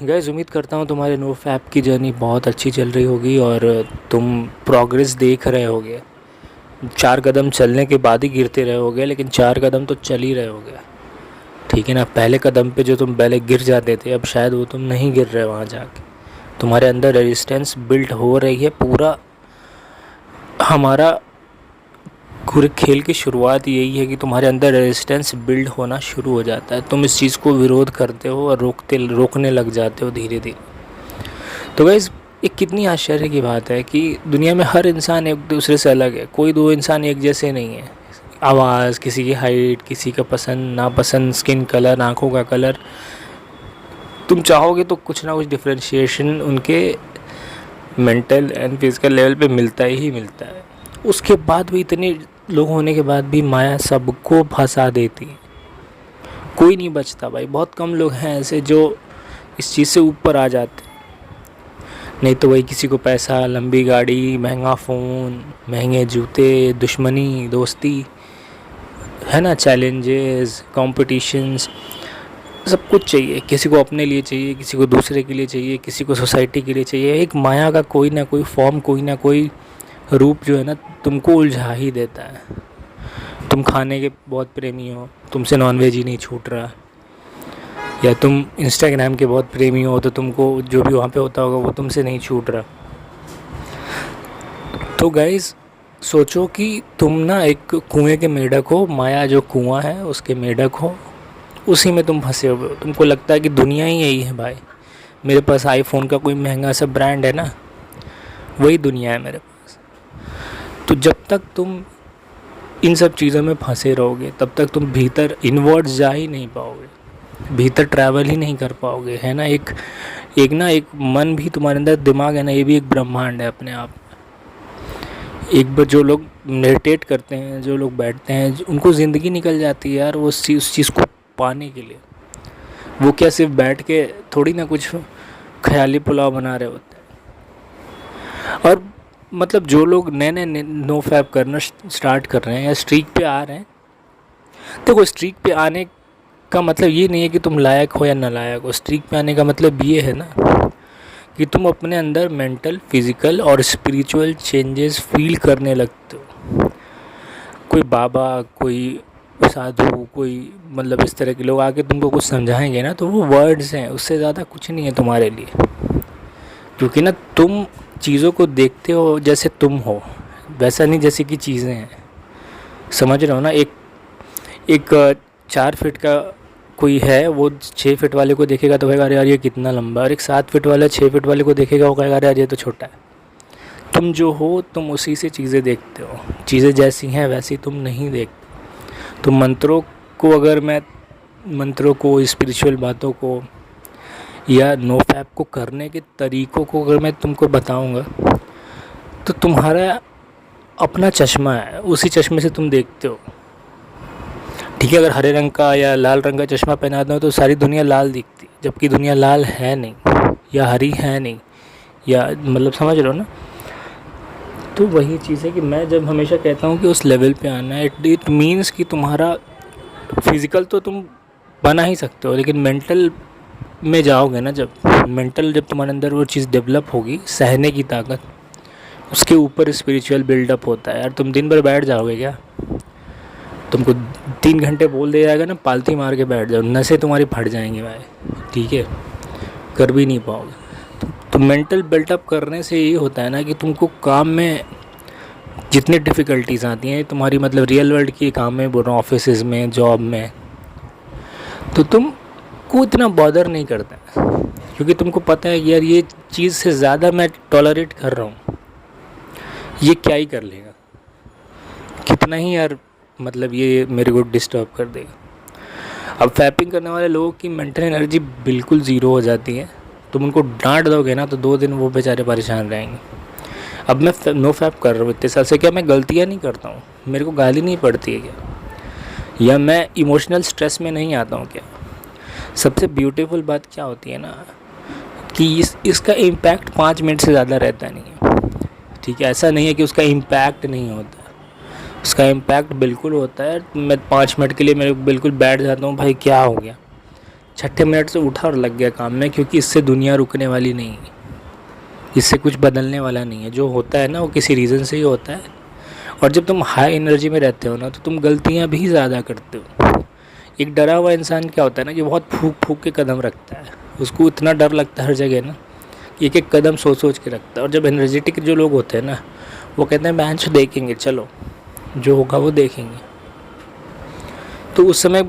Guys उम्मीद करता हूँ तुम्हारे नो फैप की जर्नी बहुत अच्छी चल रही होगी और तुम प्रोग्रेस देख रहे होगे। 4 कदम चलने के बाद ही गिरते रहे होगे, लेकिन 4 कदम तो चल ही रहे होगे। ठीक है ना। पहले कदम पे जो तुम पहले गिर जाते थे, अब शायद वो तुम नहीं गिर रहे वहाँ जाके। तुम्हारे अंदर रेजिस्टेंस बिल्ड हो रही है। पूरा हमारा पूरे खेल की शुरुआत यही है कि तुम्हारे अंदर रेजिस्टेंस बिल्ड होना शुरू हो जाता है। तुम इस चीज़ को विरोध करते हो और रोकने लग जाते हो धीरे धीरे। तो गाइस, एक कितनी आश्चर्य की बात है कि दुनिया में हर इंसान एक दूसरे से अलग है। कोई दो इंसान एक जैसे नहीं है। आवाज़, किसी की हाइट, किसी का पसंद नापसंद, स्किन कलर, आँखों का कलर, तुम चाहोगे तो कुछ ना कुछ डिफ्रेंशिएशन उनके मेंटल एंड फिजिकल लेवल पे मिलता ही मिलता है। उसके बाद भी, इतने लोग होने के बाद भी, माया सबको फंसा देती है। कोई नहीं बचता भाई। बहुत कम लोग हैं ऐसे जो इस चीज़ से ऊपर आ जाते। नहीं तो वही किसी को पैसा, लंबी गाड़ी, महंगा फ़ोन, महंगे जूते, दुश्मनी, दोस्ती, है ना, चैलेंजेस, कॉम्पिटिशन्स, सब कुछ चाहिए। किसी को अपने लिए चाहिए, किसी को दूसरे के लिए चाहिए, किसी को सोसाइटी के लिए चाहिए। एक माया का कोई ना कोई फॉर्म, कोई ना कोई रूप जो है ना, तुमको उलझा ही देता है। तुम खाने के बहुत प्रेमी हो, तुमसे नॉनवेज ही नहीं छूट रहा, या तुम इंस्टाग्राम के बहुत प्रेमी हो तो तुमको जो भी वहाँ पे होता होगा वो तुमसे नहीं छूट रहा। तो गाइस, सोचो कि तुम ना एक कुएं के मेढक हो। माया जो कुआं है उसके मेढक हो, उसी में तुम फंसे हुए हो। तुमको लगता है कि दुनिया ही यही है भाई। मेरे पास आईफोन का कोई महंगा सा ब्रांड है ना, वही दुनिया है मेरे पास। तो जब तक तुम इन सब चीज़ों में फंसे रहोगे तब तक तुम भीतर इनवर्ड्स जा ही नहीं पाओगे, भीतर ट्रैवल ही नहीं कर पाओगे, है ना। एक एक ना एक मन भी तुम्हारे अंदर, दिमाग है ना, ये भी एक ब्रह्मांड है अपने आप। एक बार जो लोग मेडिटेट करते हैं, जो लोग बैठते हैं, उनको ज़िंदगी निकल जाती है यार वो उस चीज़ को पाने के लिए। वो क्या सिर्फ बैठ के थोड़ी ना कुछ ख्याली पुलाव बना रहे होते हैं। और मतलब जो लोग नए नए नो फैप करना स्टार्ट कर रहे हैं या स्ट्रीक पे आ रहे हैं, देखो स्ट्रीक पे आने का मतलब ये नहीं है कि तुम लायक हो या नालायक हो। स्ट्रीक पे आने का मतलब ये है ना कि तुम अपने अंदर मेंटल, फिजिकल और स्पिरिचुअल चेंजेस फील करने लगते हो। कोई बाबा, कोई साधु, कोई मतलब इस तरह के लोग आके तुमको कुछ समझाएंगे ना, तो वो वर्ड्स हैं, उससे ज़्यादा कुछ नहीं है तुम्हारे लिए। क्योंकि ना तुम चीज़ों को देखते हो जैसे तुम हो, वैसा नहीं जैसे कि चीज़ें हैं। समझ रहे हो ना। एक एक 4 फीट का कोई है, वो 6 फीट वाले को देखेगा तो कहेगा अरे यार ये कितना लंबा है, और एक 7 फीट वाला 6 फीट वाले को देखेगा, वो कहेगा अरे यार ये तो छोटा है। तुम जो हो, तुम उसी से चीज़ें देखते हो। चीज़ें जैसी हैं वैसी तुम नहीं देखते। तो मंत्रों को, स्पिरिचुअल बातों को या नो फैप को करने के तरीक़ों को अगर मैं तुमको बताऊंगा, तो तुम्हारा अपना चश्मा है, उसी चश्मे से तुम देखते हो। ठीक है, अगर हरे रंग का या लाल रंग का चश्मा पहना दो तो सारी दुनिया लाल दिखती, जबकि दुनिया लाल है नहीं या हरी है नहीं, या मतलब समझ रहे हो ना। तो वही चीज़ है कि मैं जब हमेशा कहता हूँ कि उस लेवल पे आना है, इट मीन्स कि तुम्हारा फिज़िकल तो तुम बना ही सकते हो, लेकिन मेंटल में जाओगे ना, जब तुम्हारे अंदर वो चीज़ डेवलप होगी, सहने की ताकत, उसके ऊपर स्पिरिचुअल बिल्डअप होता है यार। तुम दिन भर बैठ जाओगे क्या? तुमको 3 घंटे बोल दिया जाएगा ना, पालती मार के बैठ जाओ, नसें तुम्हारी फट जाएंगी भाई। ठीक है, कर भी नहीं पाओगे। तो मेंटल बिल्टअप करने से यही होता है ना कि तुमको काम में जितनी डिफ़िकल्टीज़ आती हैं तुम्हारी, मतलब रियल वर्ल्ड की काम में बोल रहा हूँ, ऑफिस में, जॉब में, तो तुमको इतना बॉदर नहीं करता है, क्योंकि तुमको पता है कि यार ये चीज़ से ज़्यादा मैं टॉलरेट कर रहा हूँ, ये क्या ही कर लेगा, कितना ही यार, मतलब ये मेरे को डिस्टर्ब कर देगा। अब फैपिंग करने वाले लोगों की मेंटल एनर्जी बिल्कुल ज़ीरो हो जाती है। तुम उनको डांट दोगे ना तो 2 दिन वो बेचारे परेशान रहेंगे। अब मैं नो फैप कर रहा हूँ इतने साल से, क्या मैं गलतियाँ नहीं करता हूँ? मेरे को गाली नहीं पड़ती है क्या? या मैं इमोशनल स्ट्रेस में नहीं आता हूँ क्या? सबसे ब्यूटीफुल बात क्या होती है ना कि इसका इम्पैक्ट 5 मिनट से ज़्यादा रहता नहीं है। ठीक है, ऐसा नहीं है कि उसका इम्पैक्ट नहीं होता, उसका इम्पैक्ट बिल्कुल होता है। मैं 5 मिनट के लिए मेरे बिल्कुल बैठ जाता हूँ, भाई क्या हो गया, छठे मिनट से उठा और लग गया काम में, क्योंकि इससे दुनिया रुकने वाली नहीं है, इससे कुछ बदलने वाला नहीं है। जो होता है ना वो किसी रीज़न से ही होता है। और जब तुम हाई एनर्जी में रहते हो ना तो तुम गलतियाँ भी ज़्यादा करते हो। एक डरा हुआ इंसान क्या होता है ना कि बहुत फूक फूक के कदम रखता है, उसको इतना डर लगता है हर जगह ना, एक एक कदम सोच सोच के रखता है। और जब एनर्जेटिक जो लोग होते हैं ना, वो कहते हैं मैच देखेंगे, चलो जो होगा वो देखेंगे। तो उस समय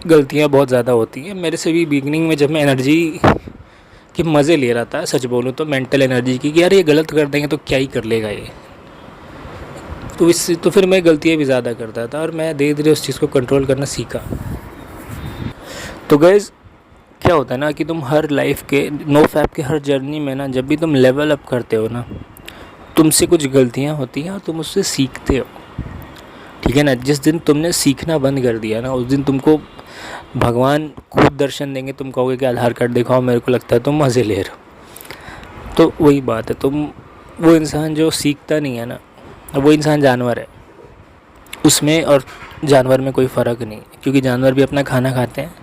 गलतियाँ बहुत ज़्यादा होती हैं। मेरे से भी बिगनिंग में जब मैं एनर्जी के मज़े ले रहा था, सच बोलूँ तो मेंटल एनर्जी की, कि यार ये गलत कर देंगे तो क्या ही कर लेगा ये, तो फिर मैं गलतियाँ भी ज़्यादा करता था और मैं धीरे धीरे उस चीज़ को कंट्रोल करना सीखा। तो गाइस क्या होता है ना कि तुम हर लाइफ के नो फैप के हर जर्नी में ना, जब भी तुम लेवल अप करते हो ना, तुमसे कुछ गलतियाँ होती हैं और तुम उससे सीखते हो, ठीक है ना। जिस दिन तुमने सीखना बंद कर दिया ना, उस दिन तुमको भगवान खुद दर्शन देंगे, तुम कहोगे कि आधार कार्ड दिखाओ, मेरे को लगता है तुम मज़े ले रहे हो। तो वही बात है, तुम वो इंसान जो सीखता नहीं है ना, वो इंसान जानवर है। उसमें और जानवर में कोई फ़र्क नहीं है, क्योंकि जानवर भी अपना खाना खाते हैं,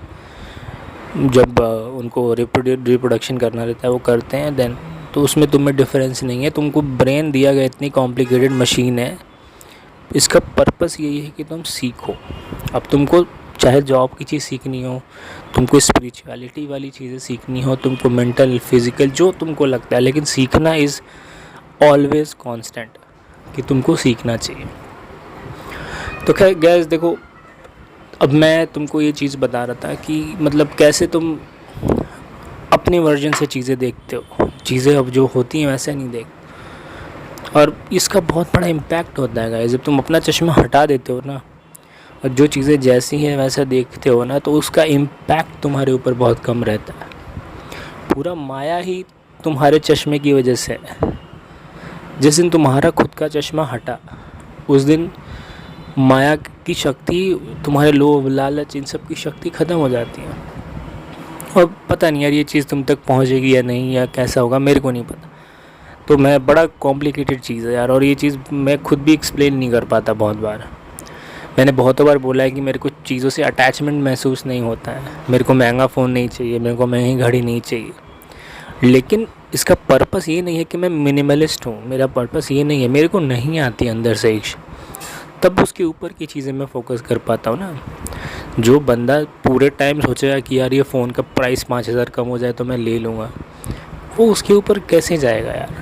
जब उनको रिप्रोडक्शन करना रहता है वो करते हैं, देन तो उसमें तुम में डिफरेंस नहीं है। तुमको ब्रेन दिया गया इतनी कॉम्प्लिकेटेड मशीन है, इसका पर्पस यही है कि तुम सीखो। अब तुमको चाहे जॉब की चीज़ सीखनी हो, तुमको स्पिरिचुअलिटी वाली चीज़ें सीखनी हो, तुमको मेंटल फिज़िकल जो तुमको लगता है, लेकिन सीखना इज़ ऑलवेज़ कांस्टेंट, कि तुमको सीखना चाहिए। तो खैर गैस देखो, अब मैं तुमको ये चीज़ बता रहा था कि मतलब कैसे तुम अपने वर्जन से चीज़ें देखते हो, चीज़ें अब जो होती हैं वैसे नहीं देख। और इसका बहुत बड़ा इम्पैक्ट होता है गाइस, जब तुम अपना चश्मा हटा देते हो ना और जो चीज़ें जैसी हैं वैसा देखते हो ना, तो उसका इम्पैक्ट तुम्हारे ऊपर बहुत कम रहता है। पूरा माया ही तुम्हारे चश्मे की वजह से है। जिस दिन तुम्हारा खुद का चश्मा हटा, उस दिन माया की शक्ति, तुम्हारे लोभ लालच इन सब की शक्ति ख़त्म हो जाती है। और पता नहीं यार ये चीज़ तुम तक पहुंचेगी या नहीं, या कैसा होगा, मेरे को नहीं पता। तो मैं बड़ा कॉम्प्लिकेटेड चीज़ है यार, और ये चीज़ मैं खुद भी एक्सप्लेन नहीं कर पाता। बहुत बार मैंने बहुत बार बोला है कि मेरे को चीज़ों से अटैचमेंट महसूस नहीं होता है, मेरे को महंगा फ़ोन नहीं चाहिए, मेरे को महंगी घड़ी नहीं चाहिए, लेकिन इसका पर्पस ये नहीं है कि मैं मिनिमलिस्ट हूँ। मेरा पर्पस ये नहीं है, मेरे को नहीं आती अंदर से इश्क, तब उसके ऊपर की चीज़ें मैं फ़ोकस कर पाता हूँ ना। जो बंदा पूरे टाइम सोचेगा कि यार ये फ़ोन का प्राइस 5,000 कम हो जाए तो मैं ले लूँगा, वो उसके ऊपर कैसे जाएगा यार,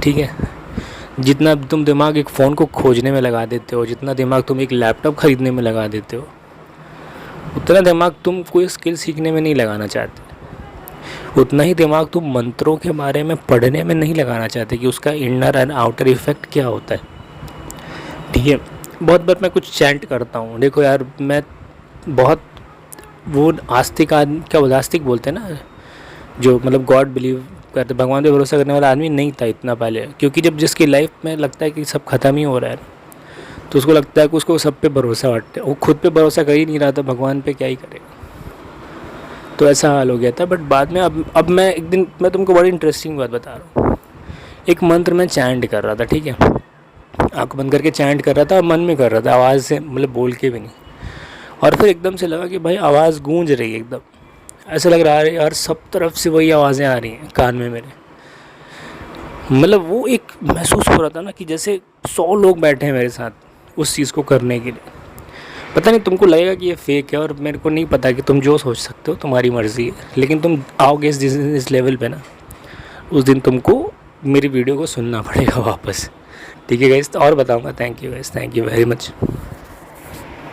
ठीक है। जितना तुम दिमाग एक फ़ोन को खोजने में लगा देते हो, जितना दिमाग तुम एक लैपटॉप ख़रीदने में लगा देते हो, उतना दिमाग तुम कोई स्किल सीखने में नहीं लगाना चाहते। उतना ही दिमाग तुम मंत्रों के बारे में पढ़ने में नहीं लगाना चाहते कि उसका इनर एंड आउटर इफ़ेक्ट क्या होता है, ठीक है। बहुत बार मैं कुछ चैंट करता हूँ, देखो यार मैं बहुत वो आस्तिक आदमी, क्या बोलते आस्तिक बोलते हैं ना, जो मतलब गॉड बिलीव करते, भगवान पे भरोसा करने वाला आदमी नहीं था इतना पहले। क्योंकि जब जिसकी लाइफ में लगता है कि सब ख़त्म ही हो रहा है, तो उसको लगता है कि उसको सब पे भरोसा हटता है, वो खुद पे भरोसा कर ही नहीं रहा था, भगवान पे क्या ही करेगा। तो ऐसा हाल हो गया था। बट बाद में अब मैं एक दिन मैं तुमको बड़ी इंटरेस्टिंग बात बता रहा हूँ। एक मंत्र मैं चैंट कर रहा था, ठीक है, आँख बंद करके चैंट कर रहा था, मन में कर रहा था, आवाज़ से मतलब बोल के भी नहीं। और फिर एकदम से लगा कि भाई आवाज़ गूंज रही है, एकदम ऐसा लग रहा है यार सब तरफ से वही आवाज़ें आ रही हैं कान में मेरे। मतलब वो एक महसूस हो रहा था ना कि जैसे 100 लोग बैठे हैं मेरे साथ उस चीज़ को करने के लिए। पता नहीं तुमको लगेगा कि ये फेक है, और मेरे को नहीं पता कि तुम जो सोच सकते हो तुम्हारी मर्ज़ी है, लेकिन तुम आओगे इस लेवल पे ना, उस दिन तुमको मेरी वीडियो को सुनना पड़ेगा वापस, ठीक है गाइस। तो और बताऊँगा। Thank you guys, thank you very much.